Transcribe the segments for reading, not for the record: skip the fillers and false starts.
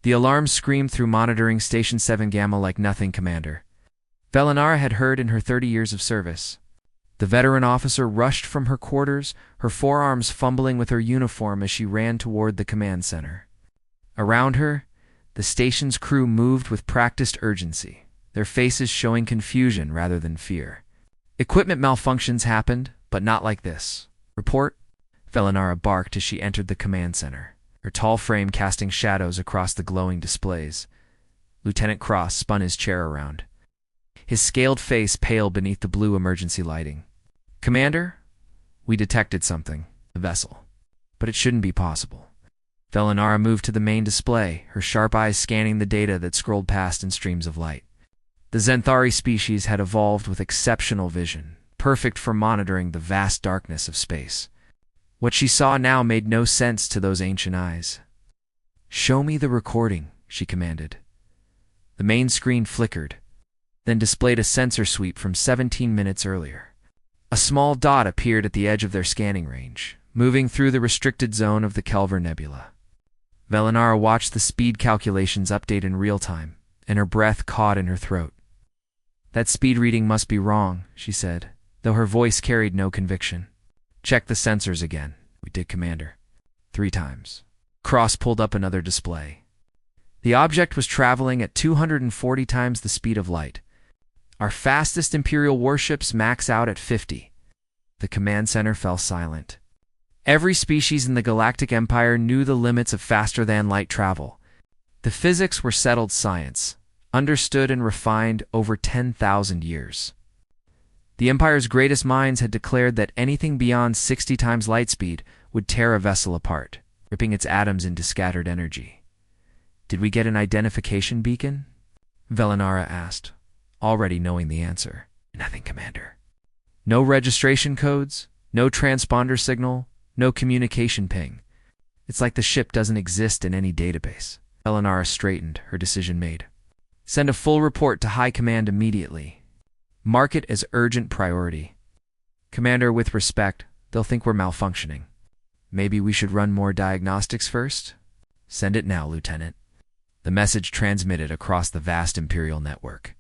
The alarm screamed through monitoring Station 7 Gamma like nothing, Commander. Velinara had heard in her 30 years of service. The veteran officer rushed from her quarters, her forearms fumbling with her uniform as she ran toward the command center. Around her, the station's crew moved with practiced urgency, their faces showing confusion rather than fear. Equipment malfunctions happened, but not like this. Report? Velinara barked as she entered the command center, her tall frame casting shadows across the glowing displays. Lieutenant Cross spun his chair around, his scaled face pale beneath the blue emergency lighting. Commander, we detected something, the vessel, but it shouldn't be possible. Velinara moved to the main display, her sharp eyes scanning the data that scrolled past in streams of light. The Zenthari species had evolved with exceptional vision, perfect for monitoring the vast darkness of space. What she saw now made no sense to those ancient eyes. Show me the recording, she commanded. The main screen flickered, then displayed a sensor sweep from 17 minutes earlier. A small dot appeared at the edge of their scanning range, moving through the restricted zone of the Kelvar Nebula. Velinara watched the speed calculations update in real time, and her breath caught in her throat. That speed reading must be wrong, she said, though her voice carried no conviction. Check the sensors again. We did, Commander. 3 times. Cross pulled up another display. The object was traveling at 240 times the speed of light. Our fastest Imperial warships max out at 50. The command center fell silent. Every species in the Galactic Empire knew the limits of faster-than-light travel. The physics were settled science, understood and refined over 10,000 years. The Empire's greatest minds had declared that anything beyond 60 times light speed would tear a vessel apart, ripping its atoms into scattered energy. Did we get an identification beacon? Velinara asked, already knowing the answer. Nothing, Commander. No registration codes, no transponder signal, no communication ping. It's like the ship doesn't exist in any database. Velinara straightened, her decision made. Send a full report to High Command immediately. Mark it as urgent priority. Commander, with respect, they'll think we're malfunctioning. Maybe we should run more diagnostics first? Send it now, Lieutenant. The message transmitted across the vast Imperial network,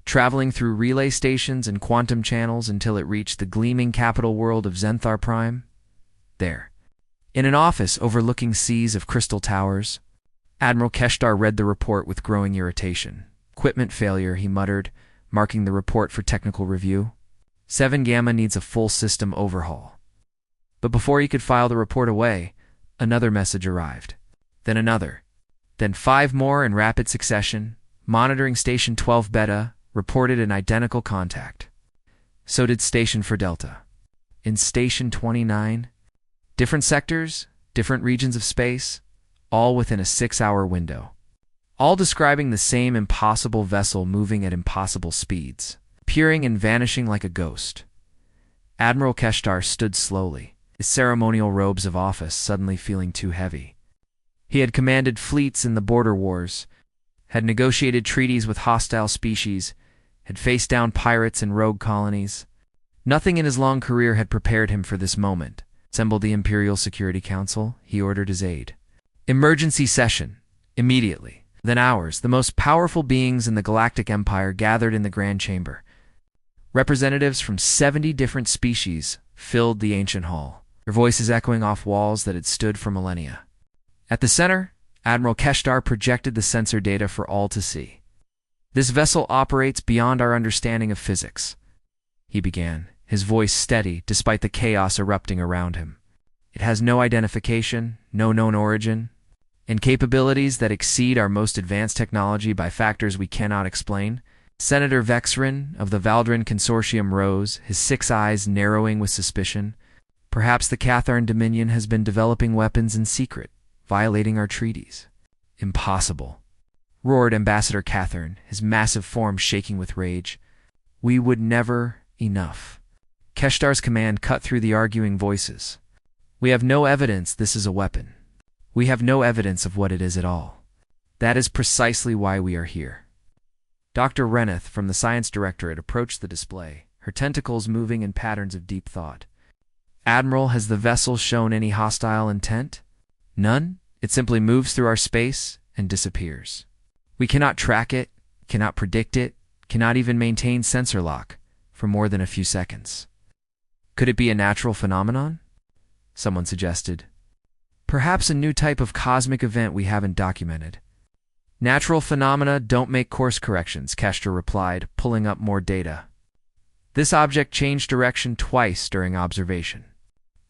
traveling through relay stations and quantum channels until it reached the gleaming capital world of Zenthar Prime. There, in an office overlooking seas of crystal towers, Admiral Keshtar read the report with growing irritation. Equipment failure, he muttered, marking the report for technical review. 7 Gamma needs a full system overhaul. But before he could file the report away, another message arrived. Then another. Then 5 more in rapid succession. Monitoring Station 12 Beta reported an identical contact. So did Station 4 Delta. In Station 29, different sectors, different regions of space, all within a 6-hour window. All describing the same impossible vessel moving at impossible speeds, appearing and vanishing like a ghost. Admiral Keshtar stood slowly, his ceremonial robes of office suddenly feeling too heavy. He had commanded fleets in the border wars, had negotiated treaties with hostile species, had faced down pirates and rogue colonies. Nothing in his long career had prepared him for this moment. Assembled the Imperial Security Council, he ordered his aide. Emergency session, immediately. Within hours, the most powerful beings in the Galactic Empire gathered in the Grand Chamber. Representatives from 70 different species filled the ancient hall, their voices echoing off walls that had stood for millennia. At the center, Admiral Keshtar projected the sensor data for all to see. This vessel operates beyond our understanding of physics, he began, his voice steady despite the chaos erupting around him. It has no identification, no known origin, and capabilities that exceed our most advanced technology by factors we cannot explain. Senator Vexrin of the Valdrin Consortium rose, his 6 eyes narrowing with suspicion. Perhaps the Catharn Dominion has been developing weapons in secret, violating our treaties. Impossible, roared Ambassador Catharn, his massive form shaking with rage. We would never enough. Keshtar's command cut through the arguing voices. We have no evidence this is a weapon. We have no evidence of what it is at all. That is precisely why we are here. Dr. Reneth from the Science Directorate approached the display, her tentacles moving in patterns of deep thought. Admiral, has the vessel shown any hostile intent? None. It simply moves through our space, and disappears. We cannot track it, cannot predict it, cannot even maintain sensor lock for more than a few seconds. Could it be a natural phenomenon? Someone suggested. Perhaps a new type of cosmic event we haven't documented. Natural phenomena don't make course corrections, Kester replied, pulling up more data. This object changed direction twice during observation.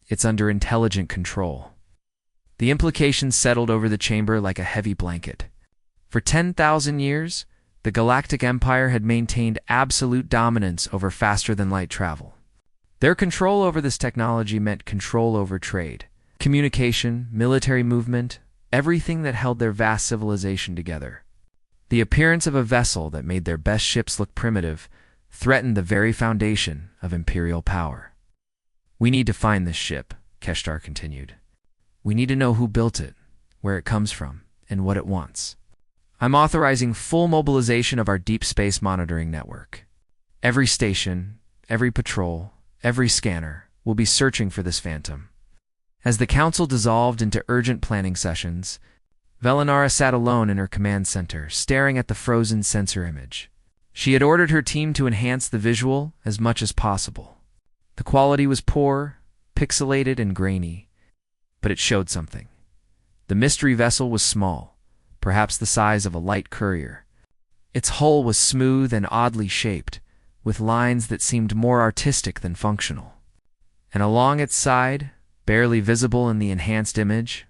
It's under intelligent control. The implications settled over the chamber like a heavy blanket. For 10,000 years, the Galactic Empire had maintained absolute dominance over faster-than-light travel. Their control over this technology meant control over trade, communication, military movement, everything that held their vast civilization together. The appearance of a vessel that made their best ships look primitive threatened the very foundation of imperial power. We need to find this ship, Keshtar continued. We need to know who built it, where it comes from, and what it wants. I'm authorizing full mobilization of our deep space monitoring network. Every station, every patrol, every scanner will be searching for this phantom. As the council dissolved into urgent planning sessions, Velinara sat alone in her command center, staring at the frozen sensor image. She had ordered her team to enhance the visual as much as possible. The quality was poor, pixelated, and grainy, but it showed something. The mystery vessel was small, perhaps the size of a light courier. Its hull was smooth and oddly shaped, with lines that seemed more artistic than functional. And along its side, barely visible in the enhanced image,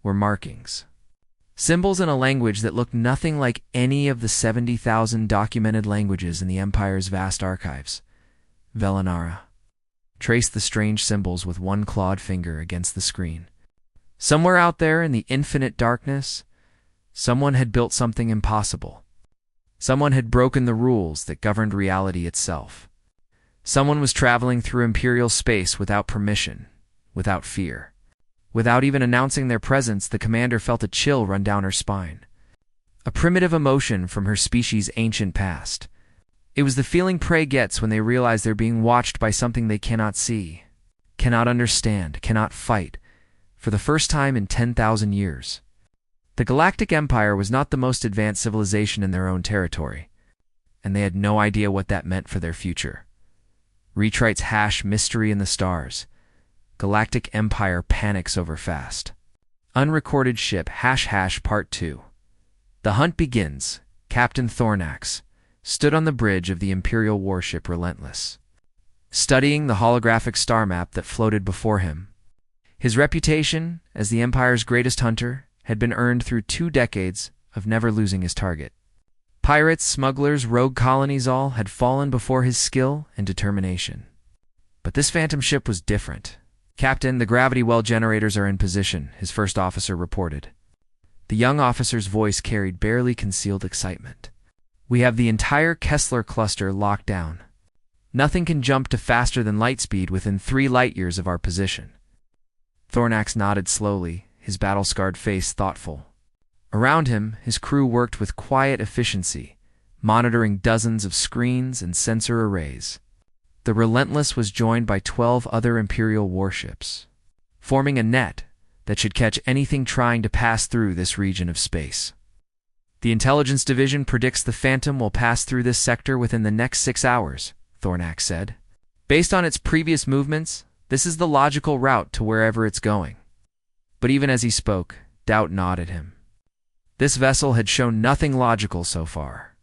were markings. Symbols in a language that looked nothing like any of the 70,000 documented languages in the Empire's vast archives. Velinara traced the strange symbols with one clawed finger against the screen. Somewhere out there in the infinite darkness, someone had built something impossible. Someone had broken the rules that governed reality itself. Someone was traveling through Imperial space without permission, without fear. Without even announcing their presence, the commander felt a chill run down her spine. A primitive emotion from her species' ancient past. It was the feeling prey gets when they realize they're being watched by something they cannot see, cannot understand, cannot fight, for the first time in 10,000 years. The Galactic Empire was not the most advanced civilization in their own territory, and they had no idea what that meant for their future. Retrites hash mystery in the stars. Galactic Empire panics over fast. Unrecorded ship ## Part 2. The hunt begins. Captain Thornax stood on the bridge of the Imperial warship Relentless, studying the holographic star map that floated before him. His reputation as the Empire's greatest hunter had been earned through 2 decades of never losing his target. Pirates, smugglers, rogue colonies all had fallen before his skill and determination. But this phantom ship was different. Captain, the gravity well generators are in position, his first officer reported. The young officer's voice carried barely concealed excitement. We have the entire Kessler cluster locked down. Nothing can jump to faster than light speed within 3 light-years of our position. Thornax nodded slowly, his battle-scarred face thoughtful. Around him, his crew worked with quiet efficiency, monitoring dozens of screens and sensor arrays. The Relentless was joined by 12 other Imperial warships, forming a net that should catch anything trying to pass through this region of space. The Intelligence Division predicts the Phantom will pass through this sector within the next 6 hours, Thornax said. Based on its previous movements, this is the logical route to wherever it's going. But even as he spoke, doubt gnawed at him. This vessel had shown nothing logical so far.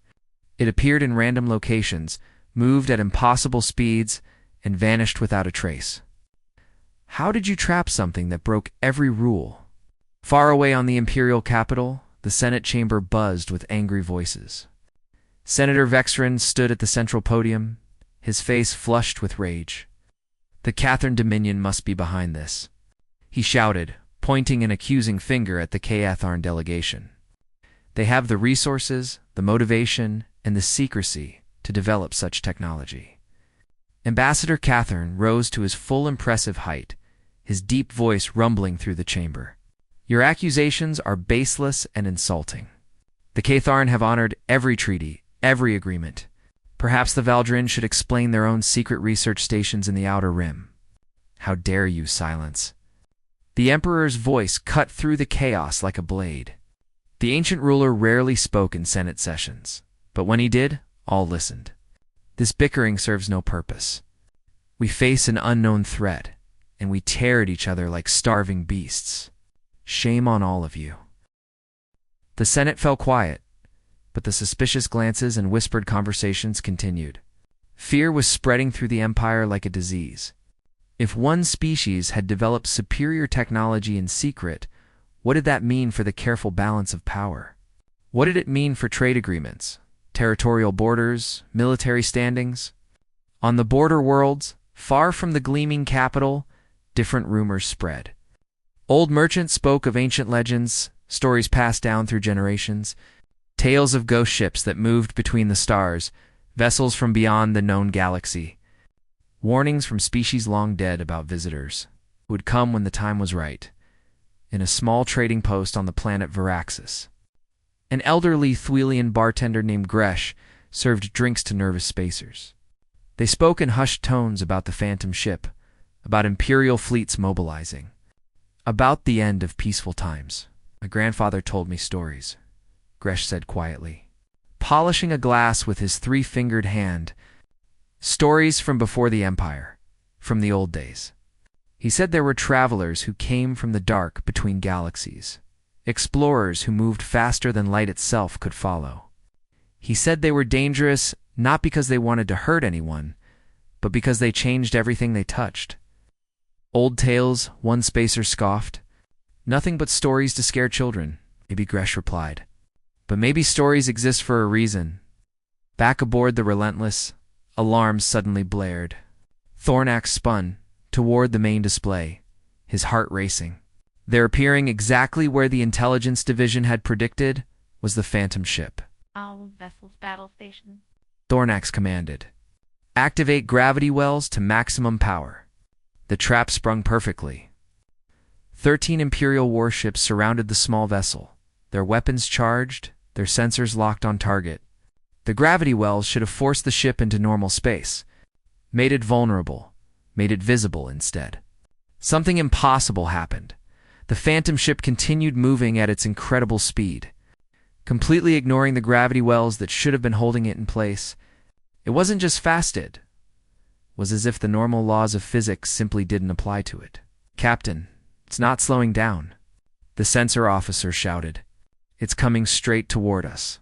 It appeared in random locations, moved at impossible speeds, and vanished without a trace. How did you trap something that broke every rule? Far away on the Imperial capital, the Senate chamber buzzed with angry voices. Senator Vexrin stood at the central podium, his face flushed with rage. The Catherine Dominion must be behind this, he shouted, pointing an accusing finger at the Katharn delegation. They have the resources, the motivation, and the secrecy to develop such technology. Ambassador Catherine rose to his full impressive height, his deep voice rumbling through the chamber. Your accusations are baseless and insulting. The Katharn have honored every treaty, every agreement. Perhaps the Valdrin should explain their own secret research stations in the Outer Rim. How dare you silence? The Emperor's voice cut through the chaos like a blade. The ancient ruler rarely spoke in Senate sessions, but when he did, all listened. This bickering serves no purpose. We face an unknown threat, and we tear at each other like starving beasts. Shame on all of you. The Senate fell quiet, but the suspicious glances and whispered conversations continued. Fear was spreading through the empire like a disease. If one species had developed superior technology in secret, what did that mean for the careful balance of power? What did it mean for trade agreements, territorial borders, military standings? On the border worlds, far from the gleaming capital, different rumors spread. Old merchants spoke of ancient legends, stories passed down through generations, tales of ghost ships that moved between the stars, vessels from beyond the known galaxy, warnings from species long dead about visitors who would come when the time was right. In a small trading post on the planet Veraxis, an elderly Thuelian bartender named Gresh served drinks to nervous spacers. They spoke in hushed tones about the phantom ship, about Imperial fleets mobilizing, about the end of peaceful times. My grandfather told me stories, Gresh said quietly, polishing a glass with his three-fingered hand. Stories from before the Empire, from the old days. He said there were travelers who came from the dark between galaxies, explorers who moved faster than light itself could follow. He said they were dangerous not because they wanted to hurt anyone, but because they changed everything they touched. Old tales, one spacer scoffed. Nothing but stories to scare children, maybe Gresh replied. But maybe stories exist for a reason. Back aboard the Relentless, alarms suddenly blared. Thornax spun toward the main display, his heart racing. There, appearing exactly where the intelligence division had predicted, was the phantom ship. All vessels battle station. Thornax commanded. Activate gravity wells to maximum power. The trap sprung perfectly. 13 Imperial warships surrounded the small vessel, their weapons charged, their sensors locked on target. The gravity wells should have forced the ship into normal space, made it vulnerable, made it visible instead. Something impossible happened. The phantom ship continued moving at its incredible speed, completely ignoring the gravity wells that should have been holding it in place. It wasn't just fast, it was as if the normal laws of physics simply didn't apply to it. Captain, it's not slowing down, the sensor officer shouted. It's coming straight toward us.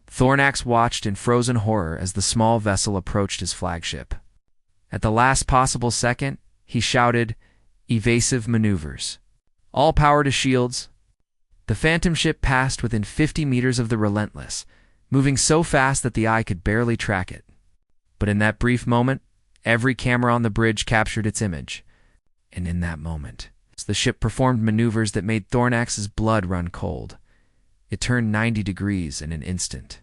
Thornax watched in frozen horror as the small vessel approached his flagship. At the last possible second, he shouted, "Evasive maneuvers. All power to shields." The phantom ship passed within 50 meters of the Relentless, moving so fast that the eye could barely track it. But in that brief moment, every camera on the bridge captured its image. And in that moment, the ship performed maneuvers that made Thornax's blood run cold. It turned 90 degrees in an instant,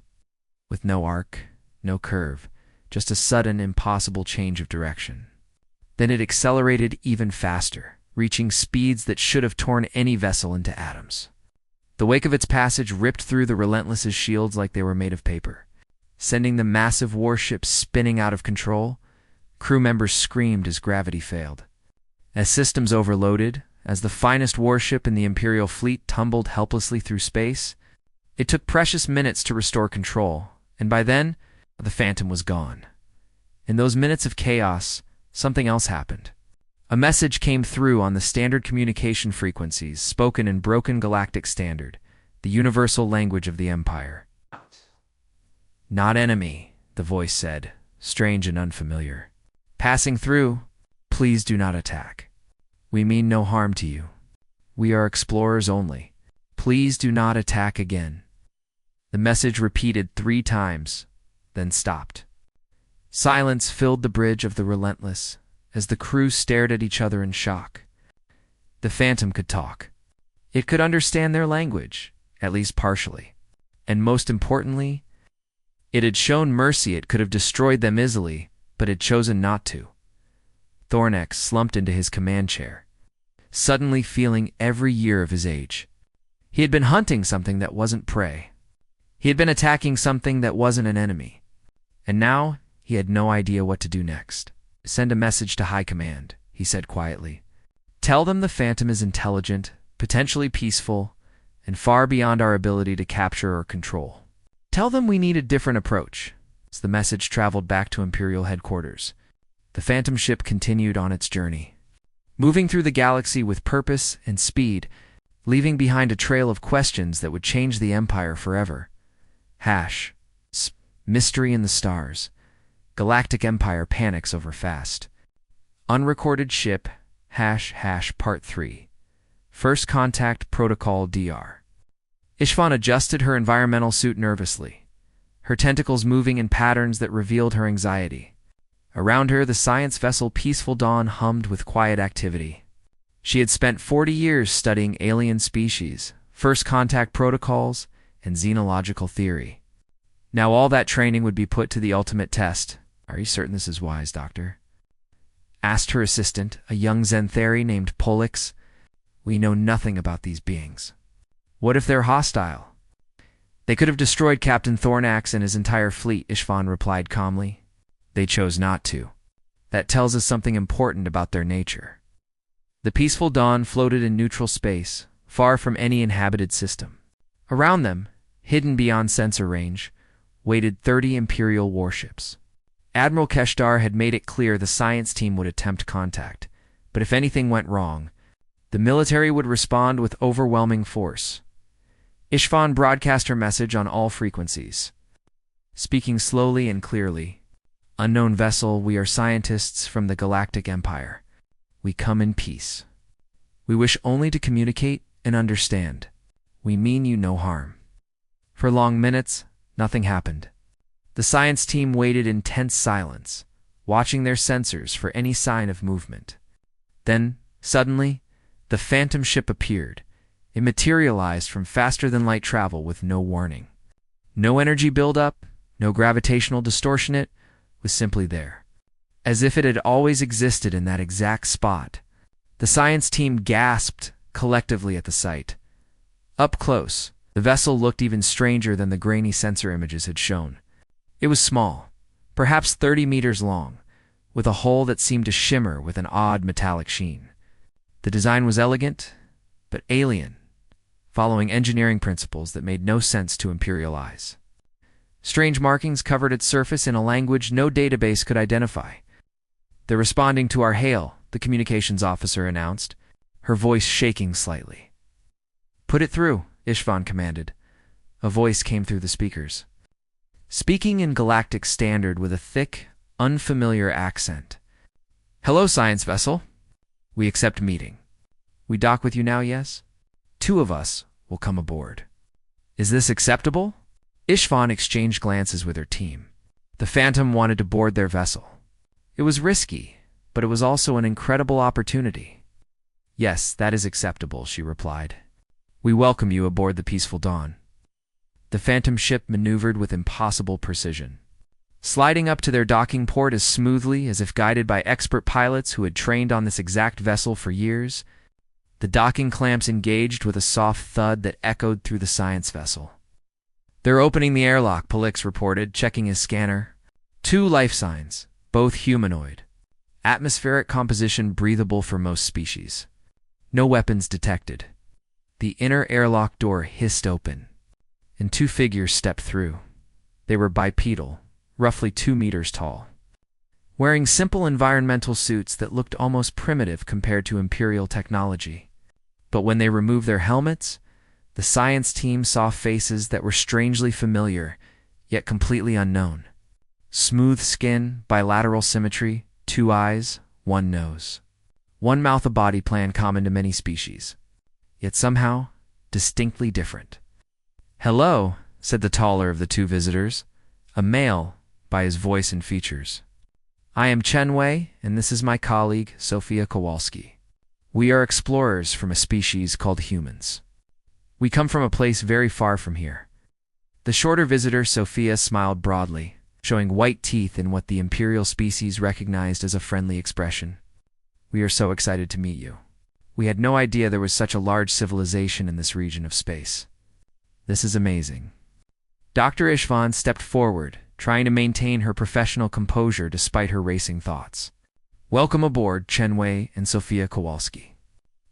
with no arc, no curve, just a sudden, impossible change of direction. Then it accelerated even faster, reaching speeds that should have torn any vessel into atoms. The wake of its passage ripped through the Relentless's shields like they were made of paper, sending the massive warship spinning out of control. Crew members screamed as gravity failed. As systems overloaded, as the finest warship in the Imperial fleet tumbled helplessly through space, it took precious minutes to restore control, and by then, the Phantom was gone. In those minutes of chaos, something else happened. A message came through on the standard communication frequencies, spoken in broken galactic standard, the universal language of the Empire. "Not enemy," the voice said, strange and unfamiliar. "Passing through, please do not attack. We mean no harm to you. We are explorers only. Please do not attack again." The message repeated 3 times, then stopped. Silence filled the bridge of the Relentless as the crew stared at each other in shock. The Phantom could talk. It could understand their language, at least partially. And most importantly, it had shown mercy. It could have destroyed them easily, but had chosen not to. Thornax slumped into his command chair, suddenly feeling every year of his age. He had been hunting something that wasn't prey. He had been attacking something that wasn't an enemy. And now he had no idea what to do next. "Send a message to High Command," he said quietly. "Tell them the Phantom is intelligent, potentially peaceful, and far beyond our ability to capture or control. Tell them we need a different approach. As the message traveled back to Imperial headquarters, the Phantom ship continued on its journey, moving through the galaxy with purpose and speed, leaving behind a trail of questions that would change the Empire forever. Mystery in the stars. Galactic Empire panics over fast. Unrecorded ship ## Part 3. First Contact Protocol DR. Ishvan adjusted her environmental suit nervously, her tentacles moving in patterns that revealed her anxiety. Around her, the science vessel Peaceful Dawn hummed with quiet activity. She had spent 40 years studying alien species, first contact protocols, and xenological theory. Now all that training would be put to the ultimate test. "Are you certain this is wise, Doctor?" asked her assistant, a young Xanthari named Pollux. "We know nothing about these beings. What if they're hostile?" "They could have destroyed Captain Thornax and his entire fleet," Ishvan replied calmly. "They chose not to. That tells us something important about their nature." The Peaceful Dawn floated in neutral space, far from any inhabited system. Around them, hidden beyond sensor range, waited 30 Imperial warships. Admiral Keshtar had made it clear the science team would attempt contact, but if anything went wrong, the military would respond with overwhelming force. Ishvan broadcast her message on all frequencies, speaking slowly and clearly. "Unknown vessel, we are scientists from the Galactic Empire. We come in peace. We wish only to communicate and understand. We mean you no harm." For long minutes, nothing happened. The science team waited in tense silence, watching their sensors for any sign of movement. Then, suddenly, the Phantom ship appeared. It materialized from faster-than-light travel with no warning. No energy buildup, no gravitational distortion. It was simply there, as if it had always existed in that exact spot. The science team gasped collectively at the sight. Up close, the vessel looked even stranger than the grainy sensor images had shown. It was small, perhaps 30 meters long, with a hull that seemed to shimmer with an odd metallic sheen. The design was elegant, but alien, following engineering principles that made no sense to Imperial eyes. Strange markings covered its surface in a language no database could identify. "They're responding to our hail," the communications officer announced, her voice shaking slightly. "Put it through," Ishvan commanded. A voice came through the speakers, speaking in Galactic Standard with a thick, unfamiliar accent. "Hello, science vessel. We accept meeting. We dock with you now, yes? 2 of us will come aboard. Is this acceptable?" Ishvan exchanged glances with her team. The Phantom wanted to board their vessel. It was risky, but it was also an incredible opportunity. "Yes, that is acceptable," she replied. "We welcome you aboard the Peaceful Dawn." The Phantom ship maneuvered with impossible precision, sliding up to their docking port as smoothly as if guided by expert pilots who had trained on this exact vessel for years. The docking clamps engaged with a soft thud that echoed through the science vessel. "They're opening the airlock," Pollux reported, checking his scanner. 2 life signs, both humanoid. Atmospheric composition breathable for most species. No weapons detected. The inner airlock door hissed open, and 2 figures stepped through. They were bipedal, roughly 2 meters tall, wearing simple environmental suits that looked almost primitive compared to Imperial technology. But when they removed their helmets, the science team saw faces that were strangely familiar, yet completely unknown. Smooth skin, bilateral symmetry, 2 eyes, 1 nose. 1 mouth, a body plan common to many species, yet somehow distinctly different. "Hello," said the taller of the 2 visitors, a male by his voice and features. "I am Chen Wei, and this is my colleague, Sophia Kowalski. We are explorers from a species called humans. We come from a place very far from here." The shorter visitor, Sophia, smiled broadly, showing white teeth in what the Imperial species recognized as a friendly expression. "We are so excited to meet you. We had no idea there was such a large civilization in this region of space. This is amazing." Dr. Ishvan stepped forward, trying to maintain her professional composure despite her racing thoughts. "Welcome aboard, Chen Wei and Sophia Kowalski.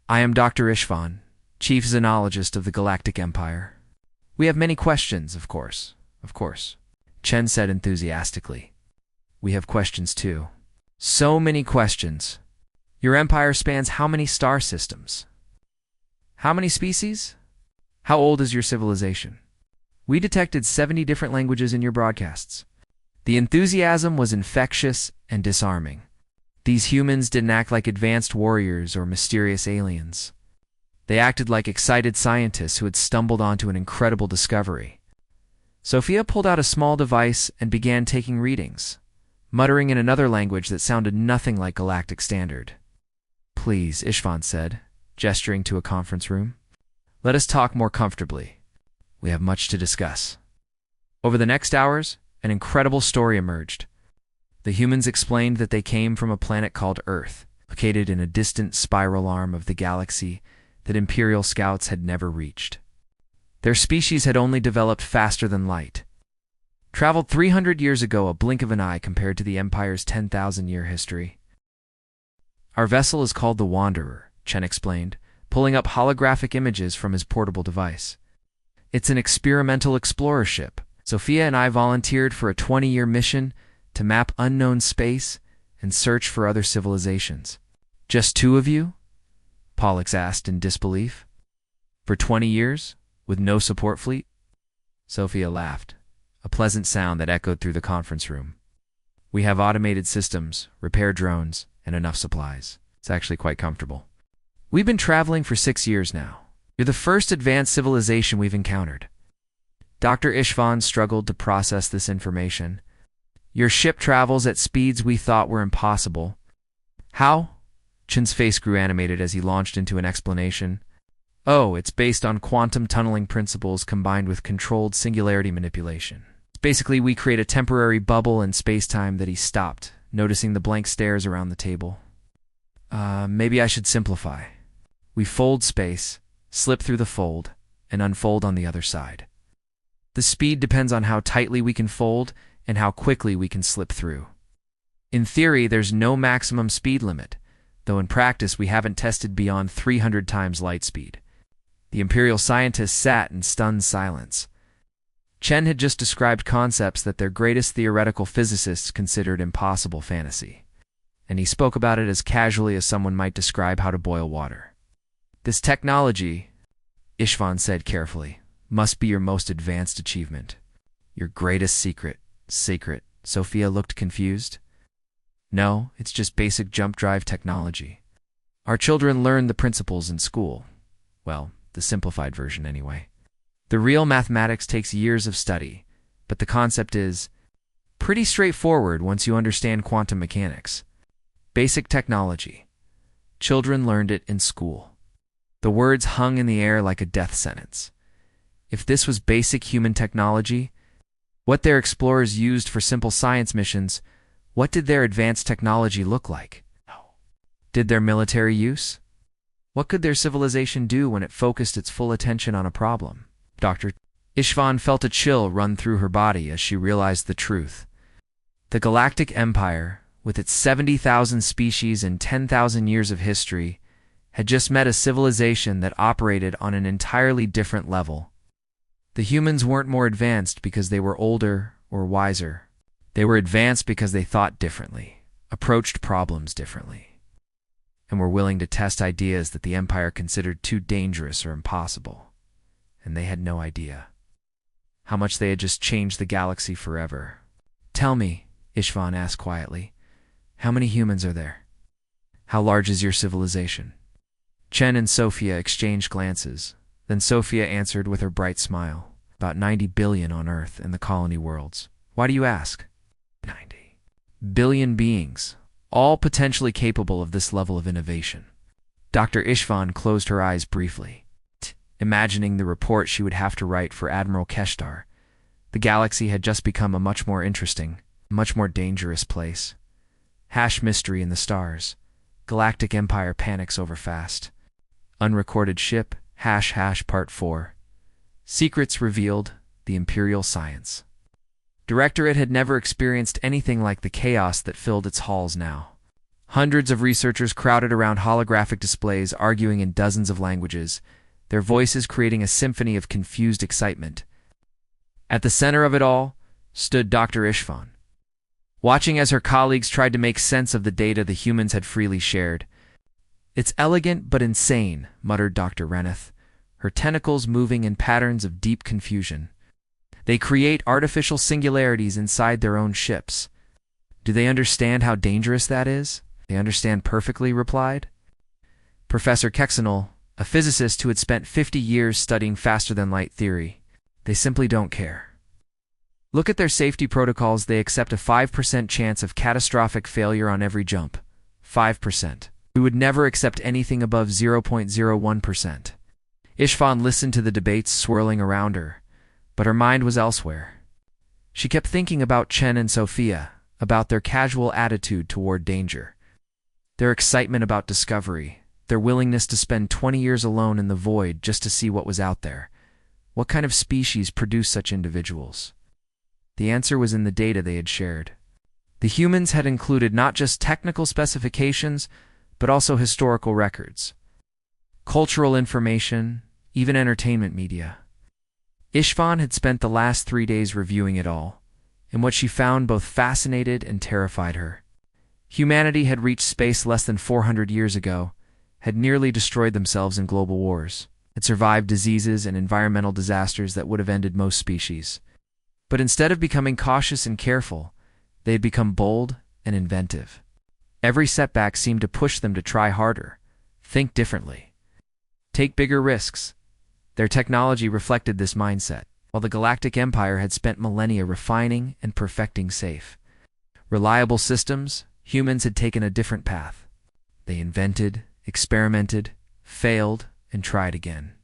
I am Dr. Ishvan, chief xenologist of the Galactic Empire. We have many questions, of course. Of course, Chen said enthusiastically. We have questions too. So many questions. Your empire spans how many star systems? How many species? How old is your civilization? We detected 70 different languages in your broadcasts. The enthusiasm was infectious and disarming. These humans didn't act like advanced warriors or mysterious aliens. They acted like excited scientists who had stumbled onto an incredible discovery. Sophia pulled out a small device and began taking readings, muttering in another language that sounded nothing like Galactic Standard. Please, Ishvan said, gesturing to a conference room. Let us talk more comfortably. We have much to discuss. Over the next hours, an incredible story emerged. The humans explained that they came from a planet called Earth, located in a distant spiral arm of the galaxy that Imperial scouts had never reached. Their species had only developed faster than light. Traveled 300 years ago, a blink of an eye compared to the Empire's 10,000-year history. Our vessel is called the Wanderer, Chen explained, pulling up holographic images from his portable device. It's an experimental explorer ship. Sophia and I volunteered for a 20-year mission to map unknown space and search for other civilizations. Just two of you? Pollux asked in disbelief. For 20 years? With no support fleet? Sophia laughed, a pleasant sound that echoed through the conference room. We have automated systems, repair drones, and enough supplies. It's actually quite comfortable. We've been traveling for 6 years now. You're the first advanced civilization we've encountered. Dr. Ishvan struggled to process this information. Your ship travels at speeds we thought were impossible. How? Chen's face grew animated as he launched into an explanation. Oh, it's based on quantum tunneling principles combined with controlled singularity manipulation. Basically, we create a temporary bubble in space-time that he stopped, noticing the blank stares around the table. Maybe I should simplify. We fold space, slip through the fold, and unfold on the other side. The speed depends on how tightly we can fold and how quickly we can slip through. In theory, there's no maximum speed limit, though in practice we haven't tested beyond 300 times light speed. The Imperial scientists sat in stunned silence. Chen had just described concepts that their greatest theoretical physicists considered impossible fantasy, and he spoke about it as casually as someone might describe how to boil water. This technology, Ishvan said carefully, must be your most advanced achievement. Your greatest secret. Secret? Sophia looked confused. No, it's just basic jump drive technology. Our children learn the principles in school. Well, the simplified version anyway. The real mathematics takes years of study, but the concept is pretty straightforward once you understand quantum mechanics. Basic technology. Children learned it in school. The words hung in the air like a death sentence. If this was basic human technology, what their explorers used for simple science missions, what did their advanced technology look like? Did their military use? What could their civilization do when it focused its full attention on a problem? Dr. Ishvan felt a chill run through her body as she realized the truth. The Galactic Empire, with its 70,000 species and 10,000 years of history, had just met a civilization that operated on an entirely different level. The humans weren't more advanced because they were older or wiser. They were advanced because they thought differently, approached problems differently, and were willing to test ideas that the Empire considered too dangerous or impossible. And they had no idea how much they had just changed the galaxy forever. Tell me, Ishvan asked quietly, how many humans are there? How large is your civilization? Chen and Sophia exchanged glances. Then Sophia answered with her bright smile. About 90 billion on Earth and the colony worlds. Why do you ask? 90 billion beings, all potentially capable of this level of innovation. Dr. Ishvan closed her eyes briefly, imagining the report she would have to write for Admiral Keshtar. The galaxy had just become a much more interesting, much more dangerous place. Hash mystery in the stars. Galactic Empire panics over fast. Unrecorded ship, ## Part 4. Secrets revealed, the Imperial science. Directorate had never experienced anything like the chaos that filled its halls now. Hundreds of researchers crowded around holographic displays arguing in dozens of languages, their voices creating a symphony of confused excitement. At the center of it all stood Dr. Ishvan, watching as her colleagues tried to make sense of the data the humans had freely shared. "It's elegant but insane," muttered Dr. Reneth, her tentacles moving in patterns of deep confusion. "They create artificial singularities inside their own ships. Do they understand how dangerous that is?" "They understand perfectly," replied Professor Kexenol, a physicist who had spent 50 years studying faster-than-light theory. "They simply don't care. Look at their safety protocols. They accept a 5% chance of catastrophic failure on every jump. 5%. We would never accept anything above 0.01%. Ishvan listened to the debates swirling around her, but her mind was elsewhere. She kept thinking about Chen and Sophia, about their casual attitude toward danger, their excitement about discovery, their willingness to spend 20 years alone in the void just to see what was out there. What kind of species produced such individuals? The answer was in the data they had shared. The humans had included not just technical specifications, but also historical records, cultural information, even entertainment media. Ishvan had spent the last 3 days reviewing it all, and what she found both fascinated and terrified her. Humanity had reached space less than 400 years ago, had nearly destroyed themselves in global wars, had survived diseases and environmental disasters that would have ended most species. But instead of becoming cautious and careful, they had become bold and inventive. Every setback seemed to push them to try harder, think differently, take bigger risks. Their technology reflected this mindset, while the Galactic Empire had spent millennia refining and perfecting safe, reliable systems. Humans had taken a different path. They invented, experimented, failed, and tried again.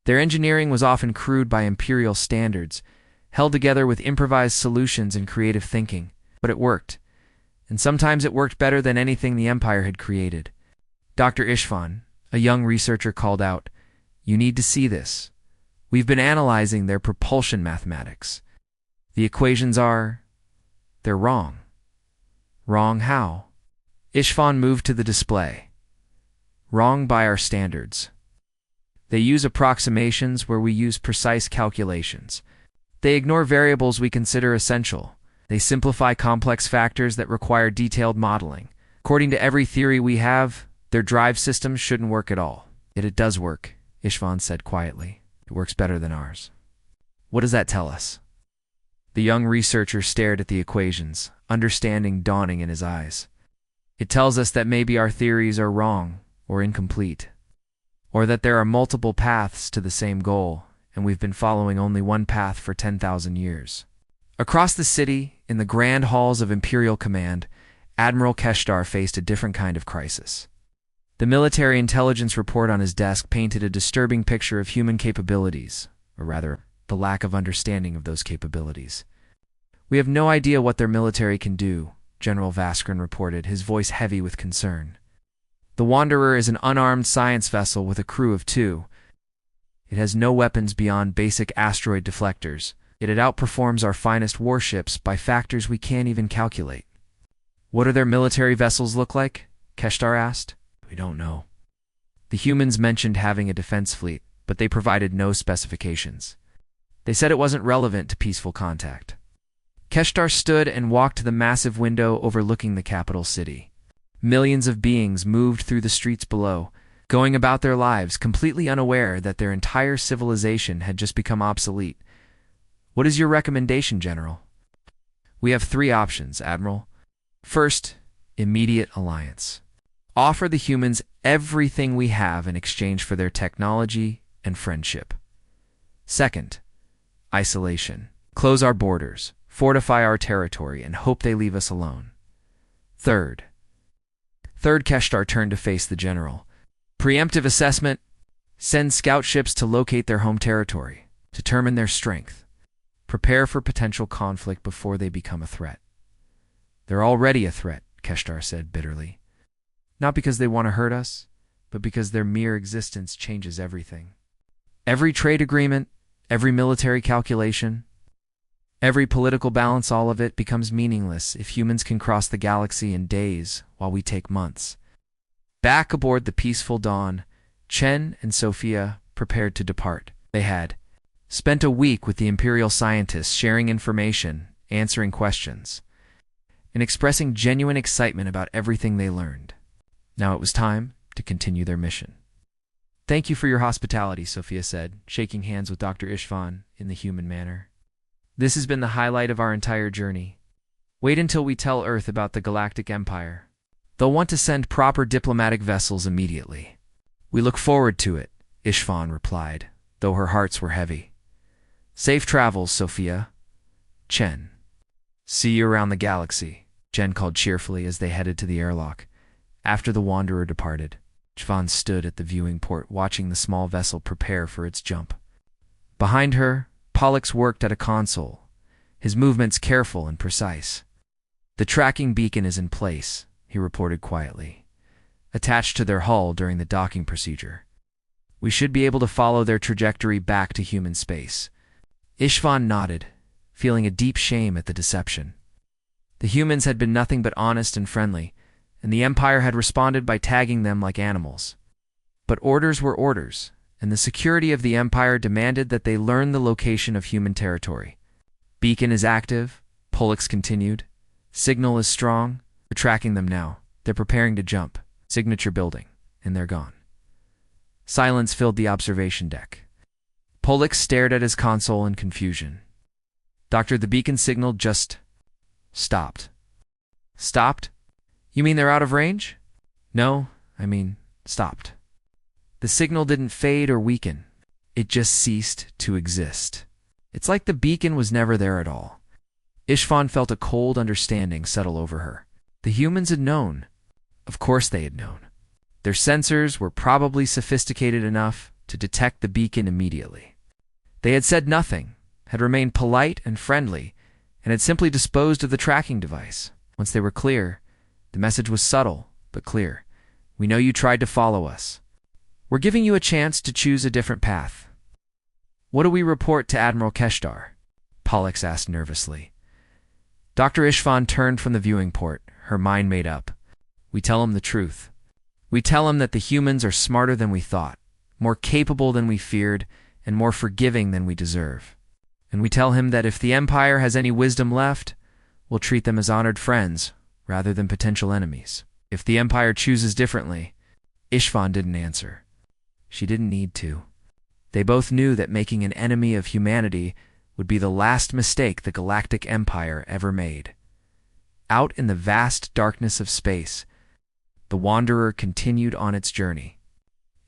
Their engineering was often crude by imperial standards, held together with improvised solutions and creative thinking, but it worked, and sometimes it worked better than anything the Empire had created. Dr. Ishvan, a young researcher, called out, "You need to see this. We've been analyzing their propulsion mathematics. The equations they're wrong." "Wrong how?" Ishvan moved to the display. "Wrong by our standards. They use approximations where we use precise calculations. They ignore variables we consider essential. They simplify complex factors that require detailed modeling. According to every theory we have, their drive systems shouldn't work at all. Yet it does work," Ishvan said quietly. "It works better than ours." "What does that tell us?" The young researcher stared at the equations, understanding dawning in his eyes. "It tells us that maybe our theories are wrong or incomplete, or that there are multiple paths to the same goal, and we've been following only one path for 10,000 years. Across the city, in the grand halls of Imperial Command, Admiral Keshtar faced a different kind of crisis. The military intelligence report on his desk painted a disturbing picture of human capabilities, or rather, the lack of understanding of those capabilities. "We have no idea what their military can do," General Vaskrin reported, his voice heavy with concern. "The Wanderer is an unarmed science vessel with a crew of 2. It has no weapons beyond basic asteroid deflectors, yet it outperforms our finest warships by factors we can't even calculate." "What do their military vessels look like?" Keshtar asked. "We don't know." The humans mentioned having a defense fleet, but they provided no specifications. They said it wasn't relevant to peaceful contact. Keshtar stood and walked to the massive window overlooking the capital city. Millions of beings moved through the streets below, going about their lives completely unaware that their entire civilization had just become obsolete. "What is your recommendation, General?" "We have 3 options, Admiral. First, immediate alliance. Offer the humans everything we have in exchange for their technology and friendship. Second, isolation. Close our borders, fortify our territory, and hope they leave us alone. Third, Keshtar turned to face the general. Preemptive assessment. Send scout ships to locate their home territory. Determine their strength. Prepare for potential conflict before they become a threat." "They're already a threat," Keshtar said bitterly. "Not because they want to hurt us, but because their mere existence changes everything. Every trade agreement, every military calculation, every political balance, all of it becomes meaningless if humans can cross the galaxy in days while we take months." Back aboard the peaceful Dawn, Chen and Sophia prepared to depart. They had spent a week with the Imperial scientists sharing information, answering questions, and expressing genuine excitement about everything they learned. Now it was time to continue their mission. "Thank you for your hospitality," Sophia said, shaking hands with Dr. Ishvan in the human manner. "This has been the highlight of our entire journey. Wait until we tell Earth about the Galactic Empire. They'll want to send proper diplomatic vessels immediately." "We look forward to it," Ishvan replied, though her hearts were heavy. "Safe travels, Sophia." "Chen." "See you around the galaxy," Chen called cheerfully as they headed to the airlock. After the Wanderer departed, Ishvan stood at the viewing port watching the small vessel prepare for its jump. Behind her, Pollux worked at a console, his movements careful and precise. "The tracking beacon is in place," he reported quietly, "attached to their hull during the docking procedure. We should be able to follow their trajectory back to human space." Ishvan nodded, feeling a deep shame at the deception. The humans had been nothing but honest and friendly, and the Empire had responded by tagging them like animals. But orders were orders, and the security of the Empire demanded that they learn the location of human territory. "Beacon is active," Pollux continued. "Signal is strong. We're tracking them now. They're preparing to jump. Signature building, and they're gone." Silence filled the observation deck. Pollux stared at his console in confusion. "Doctor, the beacon signal just stopped." "Stopped? You mean they're out of range?" "No, I mean stopped. The signal didn't fade or weaken. It just ceased to exist. It's like the beacon was never there at all." Ishvan felt a cold understanding settle over her. The humans had known. Of course they had known. Their sensors were probably sophisticated enough to detect the beacon immediately. They had said nothing, had remained polite and friendly, and had simply disposed of the tracking device. Once they were clear, the message was subtle but clear. "We know you tried to follow us. We're giving you a chance to choose a different path." "What do we report to Admiral Keshtar?" Pollux asked nervously. Dr. Ishvan turned from the viewing port, her mind made up. "We tell him the truth. We tell him that the humans are smarter than we thought, more capable than we feared, and more forgiving than we deserve. And we tell him that if the Empire has any wisdom left, we'll treat them as honored friends rather than potential enemies. If the Empire chooses differently..." Ishvan didn't answer. She didn't need to. They both knew that making an enemy of humanity would be the last mistake the Galactic Empire ever made. Out in the vast darkness of space, the Wanderer continued on its journey.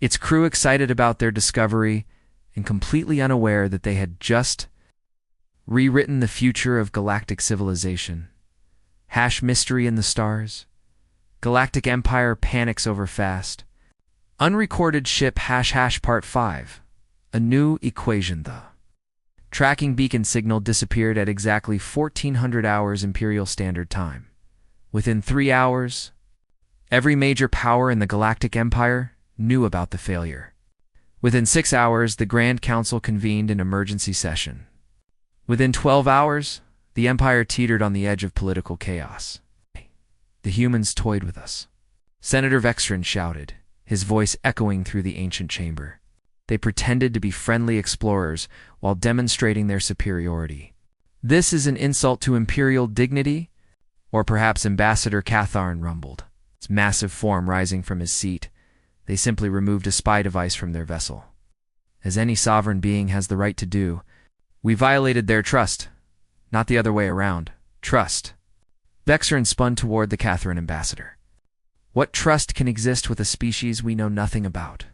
Its crew excited about their discovery and completely unaware that they had just rewritten the future of galactic civilization. Mystery in the stars. Galactic Empire panics over fast. Unrecorded ship ## Part 5. A new equation the tracking beacon signal disappeared at exactly 1400 hours Imperial Standard Time. Within 3 hours, every major power in the Galactic Empire knew about the failure. Within 6 hours, the Grand Council convened an emergency session. Within 12 hours, the Empire teetered on the edge of political chaos. "The humans toyed with us," Senator Vextrin shouted, his voice echoing through the ancient chamber. "They pretended to be friendly explorers while demonstrating their superiority. This is an insult to imperial dignity?" Or perhaps Ambassador Catharn rumbled, its massive form rising from his seat. "They simply removed a spy device from their vessel, as any sovereign being has the right to do. We violated their trust, not the other way around. Trust." Vextrin spun toward the Catharine ambassador. "What trust can exist with a species we know nothing about?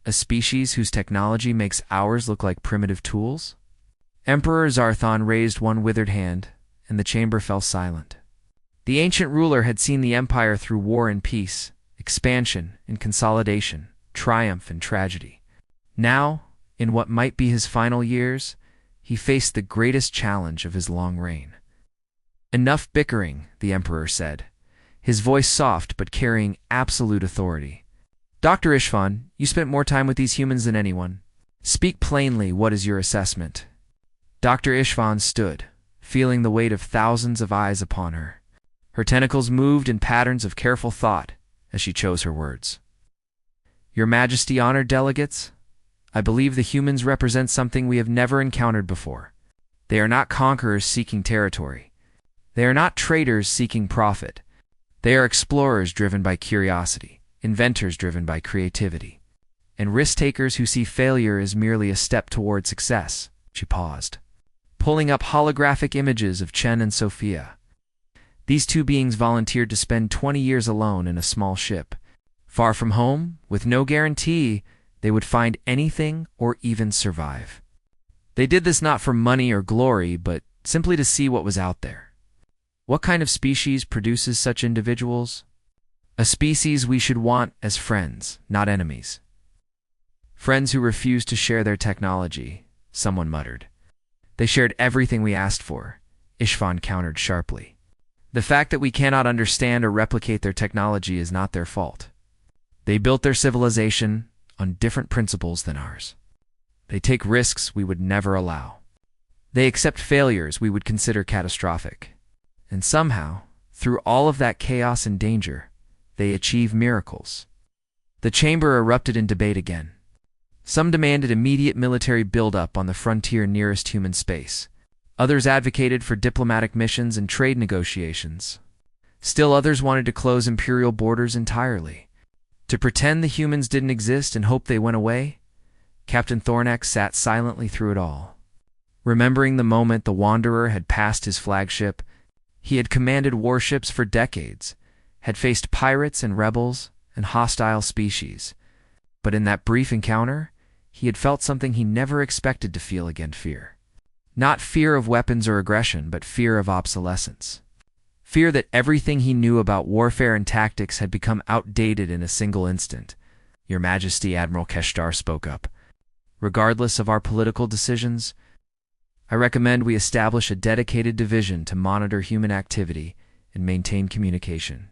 A species whose technology makes ours look like primitive tools?" Emperor Zarthon raised one withered hand, and the chamber fell silent. The ancient ruler had seen the Empire through war and peace, expansion and consolidation, triumph and tragedy. Now, in what might be his final years, he faced the greatest challenge of his long reign. "Enough bickering," the Emperor said, his voice soft but carrying absolute authority. "Dr. Ishvan, you spent more time with these humans than anyone. Speak plainly, what is your assessment?" Dr. Ishvan stood, feeling the weight of thousands of eyes upon her. Her tentacles moved in patterns of careful thought as she chose her words. "Your Majesty, honored delegates, I believe the humans represent something we have never encountered before. They are not conquerors seeking territory. They are not traders seeking profit. They are explorers driven by curiosity, inventors driven by creativity, and risk-takers who see failure as merely a step toward success." She paused, pulling up holographic images of Chen and Sophia. These two beings volunteered to spend 20 years alone in a small ship, far from home, with no guarantee they would find anything or even survive. They did this not for money or glory, but simply to see what was out there. What kind of species produces such individuals? A species we should want as friends, not enemies. Friends who refuse to share their technology, someone muttered. They shared everything we asked for, Ishvan countered sharply. The fact that we cannot understand or replicate their technology is not their fault. They built their civilization on different principles than ours. They take risks we would never allow. They accept failures we would consider catastrophic. And somehow, through all of that chaos and danger, they achieve miracles. The chamber erupted in debate again. Some demanded immediate military buildup on the frontier nearest human space. Others advocated for diplomatic missions and trade negotiations. Still others wanted to close imperial borders entirely. To pretend the humans didn't exist and hope they went away? Captain Thornax sat silently through it all. Remembering the moment the Wanderer had passed his flagship, he had commanded warships for decades, had faced pirates and rebels and hostile species. But in that brief encounter, he had felt something he never expected to feel again: fear. Not fear of weapons or aggression, but fear of obsolescence. Fear that everything he knew about warfare and tactics had become outdated in a single instant. "Your Majesty," Admiral Keshtar spoke up, "regardless of our political decisions, I recommend we establish a dedicated division to monitor human activity and maintain communication.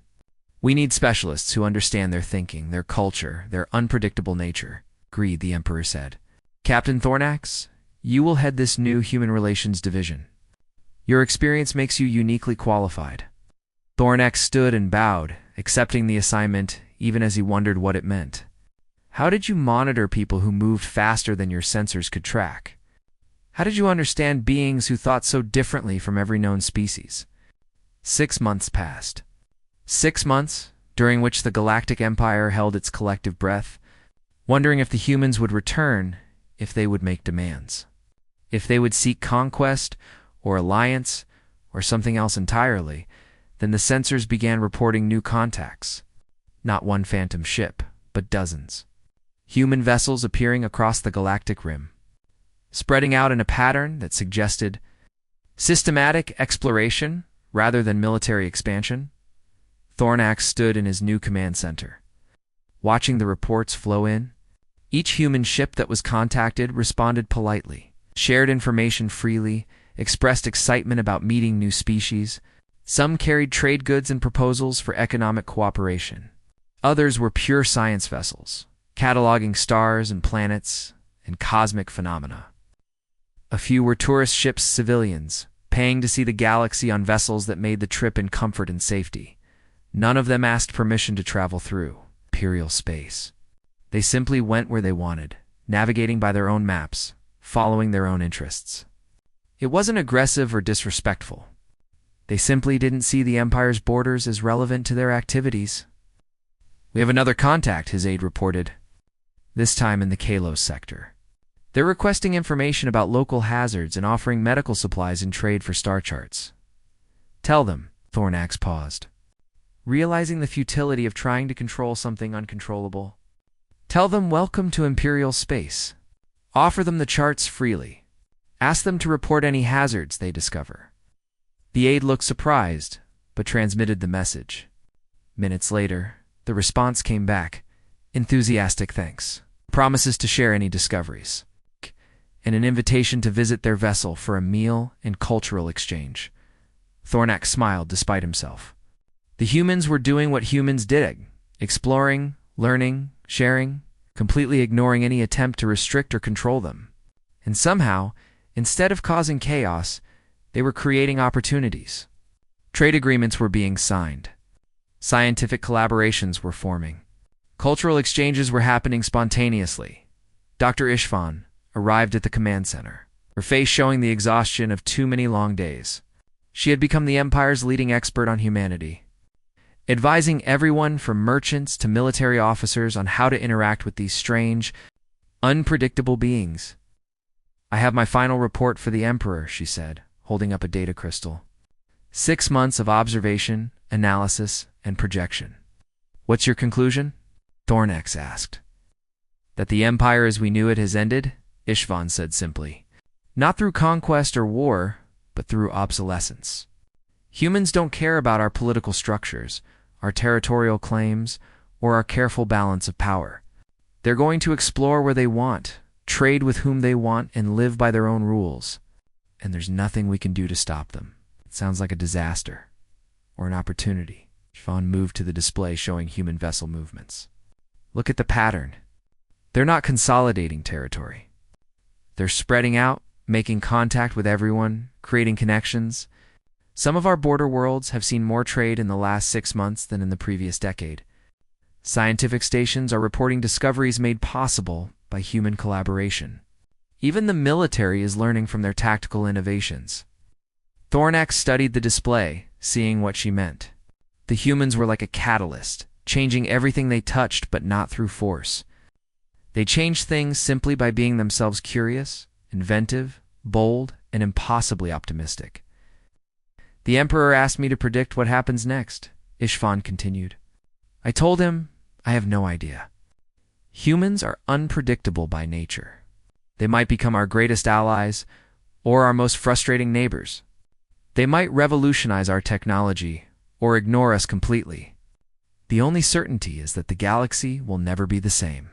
We need specialists who understand their thinking, their culture, their unpredictable nature." "Agreed," the Emperor said. "Captain Thornax, you will head this new Human Relations Division. Your experience makes you uniquely qualified." Thornax stood and bowed, accepting the assignment even as he wondered what it meant. How did you monitor people who moved faster than your sensors could track? How did you understand beings who thought so differently from every known species? 6 months passed. 6 months, during which the Galactic Empire held its collective breath, wondering if the humans would return, if they would make demands, if they would seek conquest or alliance or something else entirely. Then the sensors began reporting new contacts. Not one phantom ship, but dozens. Human vessels appearing across the galactic rim, spreading out in a pattern that suggested systematic exploration rather than military expansion. Thornax stood in his new command center, watching the reports flow in. Each human ship that was contacted responded politely, shared information freely, expressed excitement about meeting new species. Some carried trade goods and proposals for economic cooperation. Others were pure science vessels, cataloging stars and planets and cosmic phenomena. A few were tourist ships, civilians, paying to see the galaxy on vessels that made the trip in comfort and safety. None of them asked permission to travel through imperial space. They simply went where they wanted, navigating by their own maps, following their own interests. It wasn't aggressive or disrespectful. They simply didn't see the Empire's borders as relevant to their activities. "We have another contact," his aide reported, this time in the Kalos sector. "They're requesting information about local hazards and offering medical supplies in trade for star charts." "Tell them," Thornax paused, realizing the futility of trying to control something uncontrollable. "Tell them welcome to Imperial space. Offer them the charts freely. Ask them to report any hazards they discover." The aide looked surprised, but transmitted the message. Minutes later, the response came back: enthusiastic thanks, promises to share any discoveries, and an invitation to visit their vessel for a meal and cultural exchange. Thornax smiled despite himself. The humans were doing what humans did, exploring, learning, sharing, completely ignoring any attempt to restrict or control them. And somehow, instead of causing chaos, they were creating opportunities. Trade agreements were being signed. Scientific collaborations were forming. Cultural exchanges were happening spontaneously. Dr. Ishvan arrived at the command center, her face showing the exhaustion of too many long days. She had become the Empire's leading expert on humanity, advising everyone from merchants to military officers on how to interact with these strange, unpredictable beings. "I have my final report for the Emperor," she said, holding up a data crystal. 6 months of observation, analysis, and projection. "What's your conclusion?" Thornax asked. "That the Empire as we knew it has ended," Ishvan said simply. "Not through conquest or war, but through obsolescence. Humans don't care about our political structures, our territorial claims, or our careful balance of power. They're going to explore where they want, trade with whom they want, and live by their own rules. And there's nothing we can do to stop them." It sounds like a disaster, or an opportunity. Ishvan moved to the display showing human vessel movements. "Look at the pattern. They're not consolidating territory. They're spreading out, making contact with everyone, creating connections. Some of our border worlds have seen more trade in the last 6 months than in the previous decade. Scientific stations are reporting discoveries made possible by human collaboration. Even the military is learning from their tactical innovations." Thornax studied the display, seeing what she meant. The humans were like a catalyst, changing everything they touched, but not through force. They changed things simply by being themselves curious, inventive, bold, and impossibly optimistic. "The Emperor asked me to predict what happens next," Ishvan continued. "I told him I have no idea. Humans are unpredictable by nature. They might become our greatest allies or our most frustrating neighbors. They might revolutionize our technology or ignore us completely. The only certainty is that the galaxy will never be the same."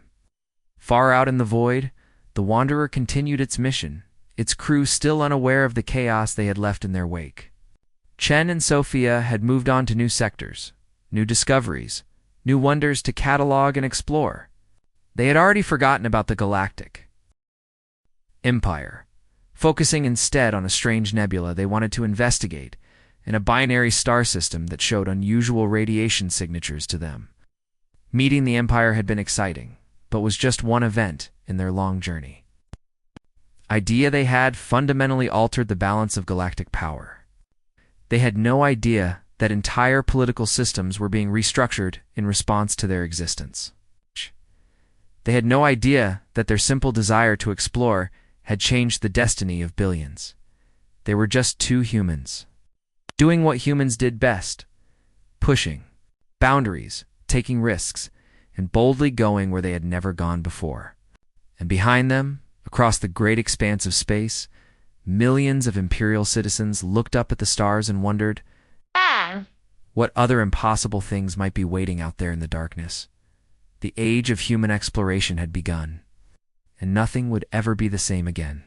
Far out in the void, the Wanderer continued its mission, its crew still unaware of the chaos they had left in their wake. Chen and Sophia had moved on to new sectors, new discoveries, new wonders to catalog and explore. They had already forgotten about the Galactic Empire, focusing instead on a strange nebula they wanted to investigate and a binary star system that showed unusual radiation signatures to them. Meeting the Empire had been exciting, but was just one event in their long journey. Idea they had fundamentally altered the balance of galactic power. They had no idea that entire political systems were being restructured in response to their existence. They had no idea that their simple desire to explore had changed the destiny of billions. They were just two humans, doing what humans did best, pushing boundaries, taking risks, and boldly going where they had never gone before. And behind them, across the great expanse of space, millions of Imperial citizens looked up at the stars and wondered what other impossible things might be waiting out there in the darkness. The age of human exploration had begun, and nothing would ever be the same again.